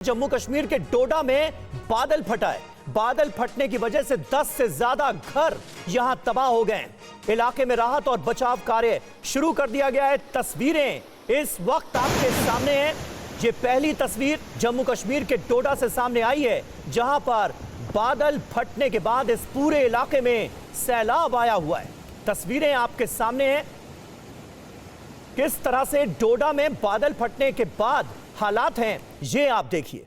जम्मू कश्मीर के डोडा में बादल फटा है। बादल फटने की वजह से 10 से ज्यादा घर यहां तबाह हो गए हैं। इलाके में राहत और बचाव कार्य शुरू कर दिया गया है। तस्वीरें इस वक्त आपके सामने हैं। ये पहली तस्वीर जम्मू कश्मीर के डोडा से सामने आई है, जहां पर बादल फटने के बाद इस पूरे इलाके में सैलाब आया हुआ है। तस्वीरें आपके सामने हैं, किस तरह से डोडा में बादल फटने के बाद हालात हैं, ये आप देखिए।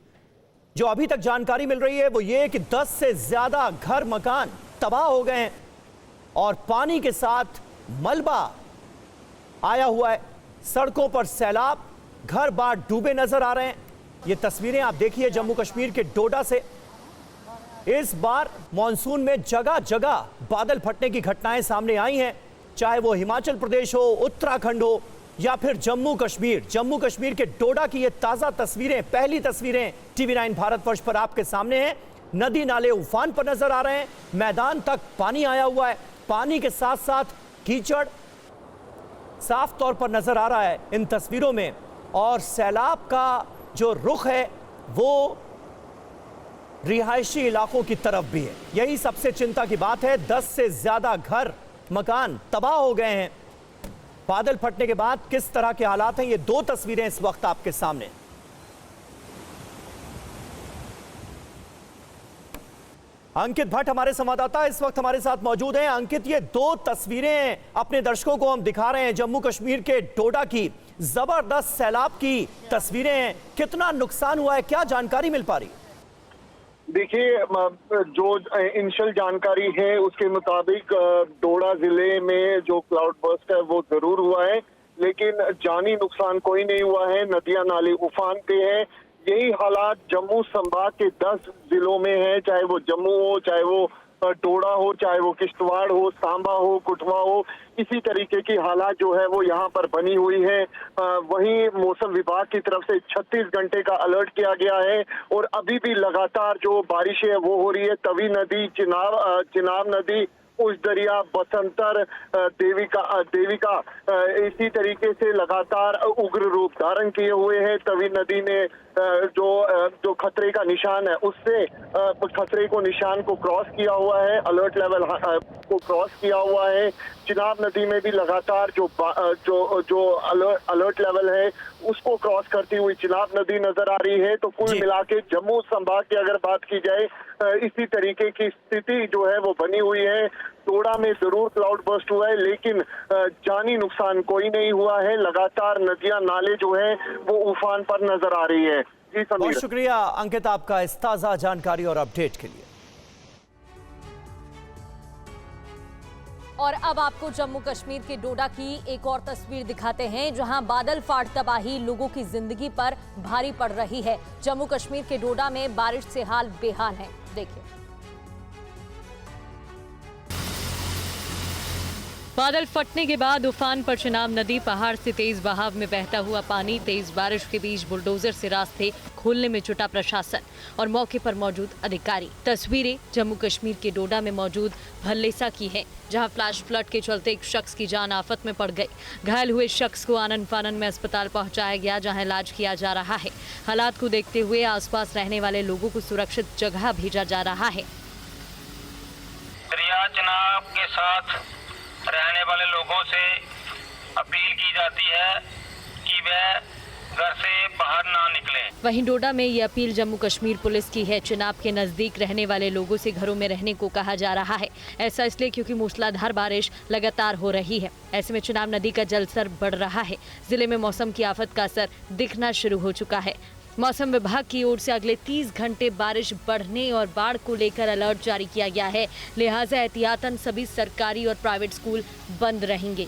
जो अभी तक जानकारी मिल रही है वो ये कि 10 से ज्यादा घर मकान तबाह हो गए हैं और पानी के साथ मलबा आया हुआ है। सड़कों पर सैलाब, घर बार डूबे नजर आ रहे हैं। ये तस्वीरें आप देखिए जम्मू कश्मीर के डोडा से। इस बार मॉनसून में जगह जगह बादल फटने की घटनाएं सामने आई हैं, चाहे वो हिमाचल प्रदेश हो, उत्तराखंड हो या फिर जम्मू कश्मीर के डोडा की ये ताजा तस्वीरें, पहली तस्वीरें TV9 भारतवर्ष पर आपके सामने हैं। नदी नाले उफान पर नजर आ रहे हैं, मैदान तक पानी आया हुआ है। पानी के साथ साथ कीचड़ साफ तौर पर नजर आ रहा है इन तस्वीरों में। और सैलाब का जो रुख है वो रिहायशी इलाकों की तरफ भी है। यही सबसे चिंता की बात है। 10 से ज्यादा घर मकान तबाह हो गए हैं बादल फटने के बाद। किस तरह के हालात हैं, ये दो तस्वीरें इस वक्त आपके सामने। अंकित भट्ट हमारे संवाददाता इस वक्त हमारे साथ मौजूद हैं। अंकित, ये दो तस्वीरें अपने दर्शकों को हम दिखा रहे हैं जम्मू कश्मीर के डोडा की। जबरदस्त सैलाब की तस्वीरें हैं। कितना नुकसान हुआ है, क्या जानकारी मिल पा रही? देखिए, जो इनिशियल जानकारी है उसके मुताबिक डोडा जिले में जो क्लाउड बर्स्ट है वो जरूर हुआ है, लेकिन जानी नुकसान कोई नहीं हुआ है। नदियां नाले उफान पे हैं। यही हालात जम्मू संभाग के 10 जिलों में है, चाहे वो जम्मू हो, चाहे वो डोडा हो, चाहे वो किश्तवाड़ हो, सांबा हो, कठुआ हो। इसी तरीके की हालात जो है वो यहाँ पर बनी हुई है। वहीं मौसम विभाग की तरफ से 36 घंटे का अलर्ट किया गया है और अभी भी लगातार जो बारिशें है वो हो रही है। तवी नदी, चिनाब नदी, उस दरिया, बसंतर, देविका इसी तरीके से लगातार उग्र रूप धारण किए हुए हैं। तवी नदी ने जो खतरे का निशान है उससे खतरे को निशान को क्रॉस किया हुआ है, अलर्ट लेवल को क्रॉस किया हुआ है। चिनाब नदी में भी लगातार जो अलर्ट लेवल है उसको क्रॉस करती हुई चिनाब नदी नजर आ रही है। तो कुल मिला के जम्मू संभाग की अगर बात की जाए, इसी तरीके की स्थिति जो है वो बनी हुई है। डोडा में जरूर क्लाउड बर्स्ट हुआ है, लेकिन जानी नुकसान कोई नहीं हुआ है। लगातार नदियां नाले जो है वो उफान पर नजर आ रही है। जी समीर, बहुत शुक्रिया अंकित आपका इस ताजा जानकारी और अपडेट के लिए। और अब आपको जम्मू कश्मीर के डोडा की एक और तस्वीर दिखाते हैं, जहां बादल फाट तबाही लोगों की जिंदगी पर भारी पड़ रही है। जम्मू कश्मीर के डोडा में बारिश से हाल बेहाल है। देखिए, बादल फटने के बाद उफान पर चिनाब नदी, पहाड़ से तेज बहाव में बहता हुआ पानी, तेज बारिश के बीच बुलडोजर से रास्ते खोलने में जुटा प्रशासन और मौके पर मौजूद अधिकारी। तस्वीरें जम्मू कश्मीर के डोडा में मौजूद भल्लेसा की हैं, जहां फ्लैश फ्लड के चलते एक शख्स की जान आफत में पड़ गई। घायल हुए शख्स को आनन फानन में अस्पताल पहुंचाया गया, जहां इलाज किया जा रहा है। हालात को देखते हुए आसपास रहने वाले लोगों को सुरक्षित जगह भेजा जा रहा है। दरिया चिनाब के साथ रहने वाले लोगों से अपील की जाती है कि वह घर से बाहर ना निकलें। वहीं डोडा में ये अपील जम्मू कश्मीर पुलिस की है। चिनाब के नजदीक रहने वाले लोगों से घरों में रहने को कहा जा रहा है। ऐसा इसलिए क्योंकि मूसलाधार बारिश लगातार हो रही है। ऐसे में चिनाब नदी का जलस्तर बढ़ रहा है। जिले में मौसम की आफत का असर दिखना शुरू हो चुका है। मौसम विभाग की ओर से अगले 30 घंटे बारिश बढ़ने और बाढ़ को लेकर अलर्ट जारी किया गया है। लिहाजा एहतियातन सभी सरकारी और प्राइवेट स्कूल बंद रहेंगे।